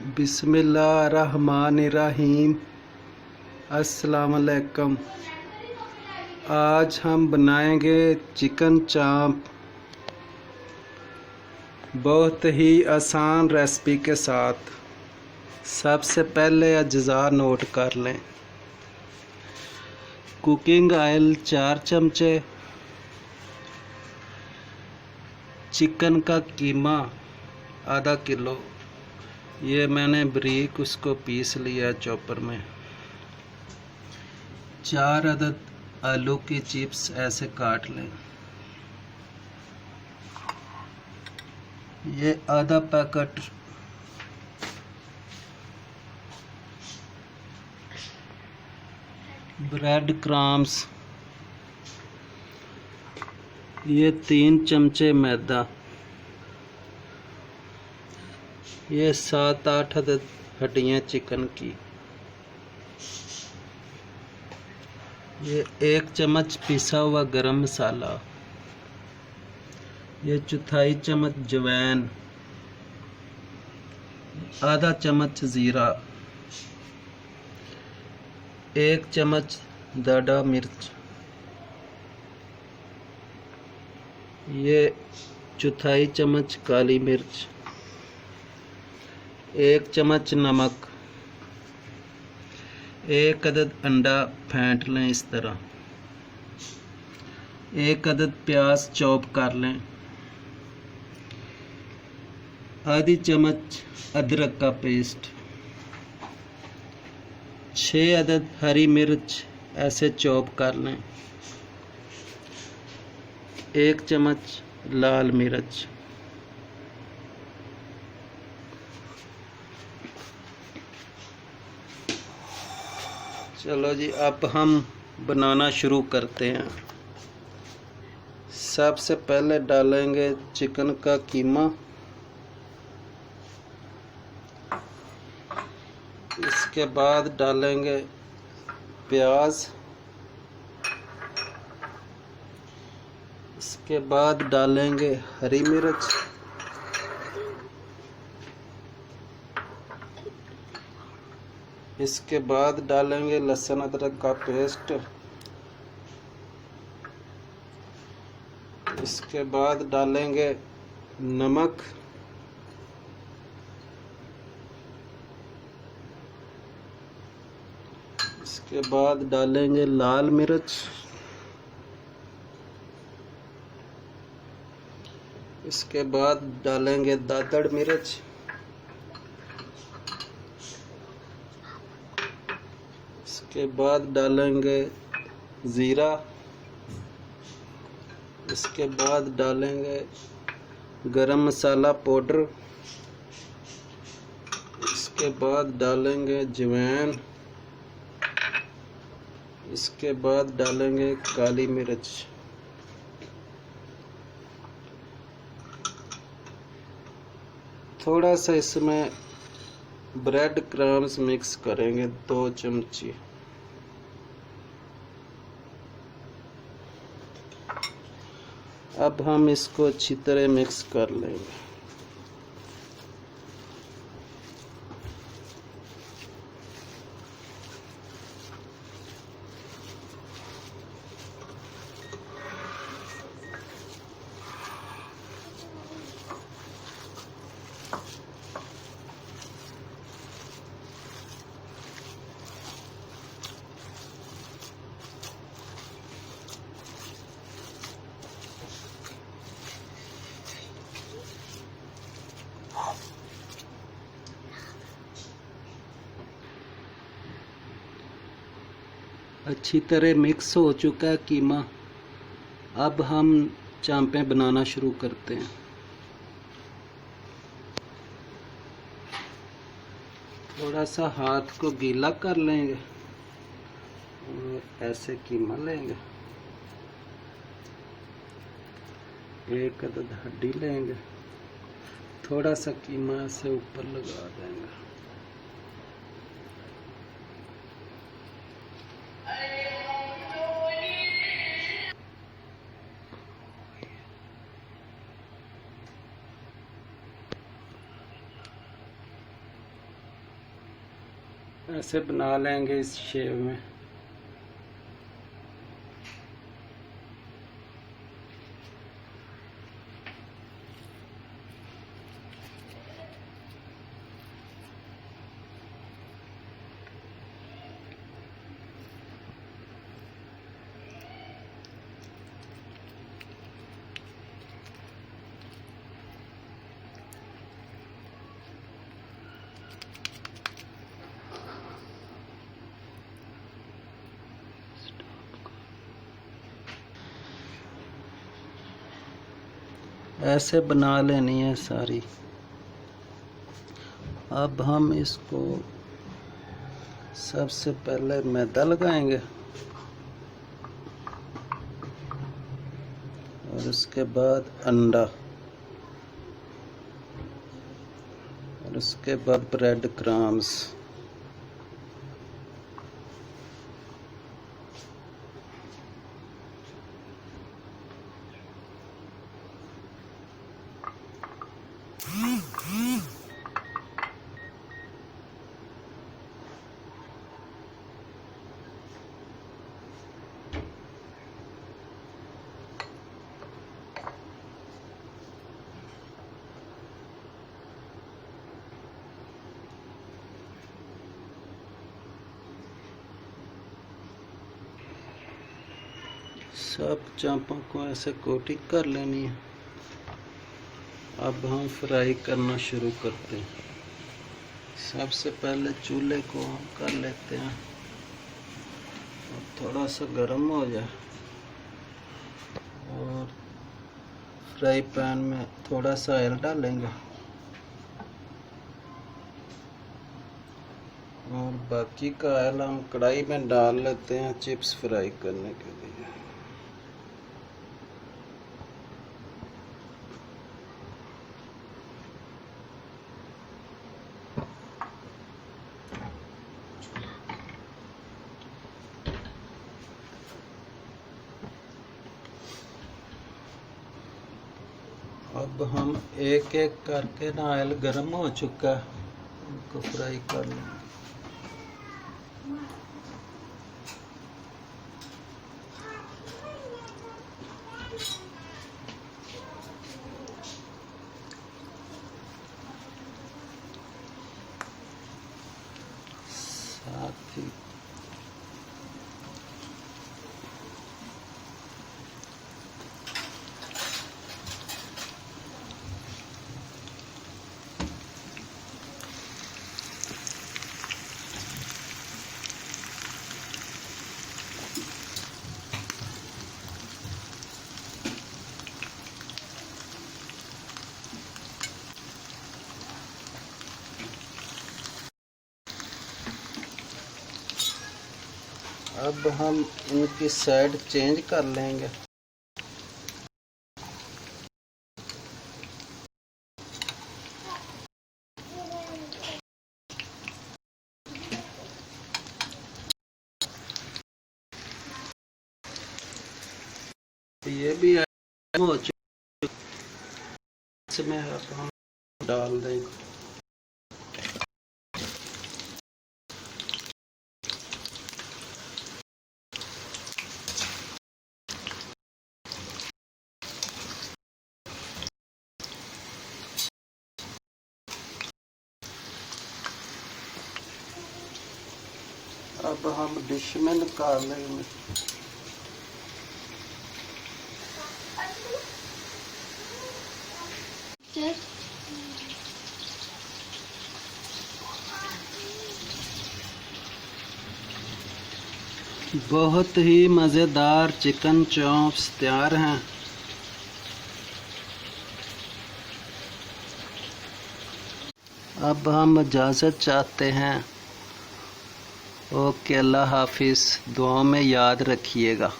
बिस्मिल्लाहिर्रहमानिर्रहीम। अस्सलामुअलैकुम। आज हम बनाएंगे चिकन चाप, बहुत ही आसान रेसिपी के साथ। सबसे पहले अज्जा नोट कर लें। कुकिंग ऑयल 4 चमचे, चिकन का कीमा आधा किलो, ये मैंने बारीक उसको पीस लिया चॉपर में। 4 अदद आलू की चिप्स ऐसे काट लें। ये आधा पैकेट ब्रेड क्रम्स, ये 3 चमचे मैदा, ये 7-8 अदद हड्डियाँ चिकन की, ये 1 चम्मच पिसा हुआ गरम मसाला, ये 1/4 चम्मच जवैन, आधा चम्मच ज़ीरा, 1 चम्मच दाढ़ा मिर्च, ये 1/4 चम्मच काली मिर्च, 1 चम्मच नमक, 1 अदद अंडा फेंट लें इस तरह, 1 अदद प्याज चॉप कर लें, आधी चम्मच अदरक का पेस्ट, 6 अदद हरी मिर्च ऐसे चॉप कर लें, 1 चम्मच लाल मिर्च। चलो जी, अब हम बनाना शुरू करते हैं। सबसे पहले डालेंगे चिकन का कीमा, इसके बाद डालेंगे प्याज, इसके बाद डालेंगे हरी मिर्च, इसके बाद डालेंगे लहसुन अदरक का पेस्ट, इसके बाद डालेंगे नमक, इसके बाद डालेंगे लाल मिर्च, इसके बाद डालेंगे दादड़ मिर्च, इसके बाद डालेंगे ज़ीरा, इसके बाद डालेंगे गरम मसाला पाउडर, इसके बाद डालेंगे जवैन, इसके बाद डालेंगे काली मिर्च। थोड़ा सा इसमें ब्रेड क्रम्स मिक्स करेंगे 2 चमची। अब हम इसको अच्छी तरह मिक्स कर लेंगे। अच्छी तरह मिक्स हो चुका है कीमा। अब हम चांपें बनाना शुरू करते हैं। थोड़ा सा हाथ को गीला कर लेंगे और ऐसे कीमा लेंगे, 1 अदद हड्डी लेंगे, थोड़ा सा कीमा ऐसे ऊपर लगा देंगे। ऐसे बना लेंगे इस शेप में। ऐसे बना लेनी है सारी। अब हम इसको सबसे पहले मैदा लगाएंगे और उसके बाद अंडा और उसके बाद ब्रेड क्रम्स। सब चापों को ऐसे कोटिंग कर लेनी है। अब हम फ्राई करना शुरू करते हैं। सबसे पहले चूल्हे को हम कर लेते हैं और थोड़ा सा गर्म हो जाए और फ्राई पैन में थोड़ा सा ऑयल डालेंगे और बाकी का ऑयल हम कढ़ाई में डाल लेते हैं चिप्स फ्राई करने के लिए। अब हम एक एक करके ना, ऑयल गर्म हो चुका है, उनको फ्राई कर लेंगे। साथ ही अब हम इनकी साइड चेंज कर लेंगे। ये भी हो चुका, इसमें अब हम डाल देंगे। अब हम डिश में निकाल लेंगे। बहुत ही मज़ेदार चिकन चॉप्स तैयार हैं। अब हम इजाज़त चाहते हैं। ओके, अल्लाह हाफिज़। दुआ में याद रखिएगा।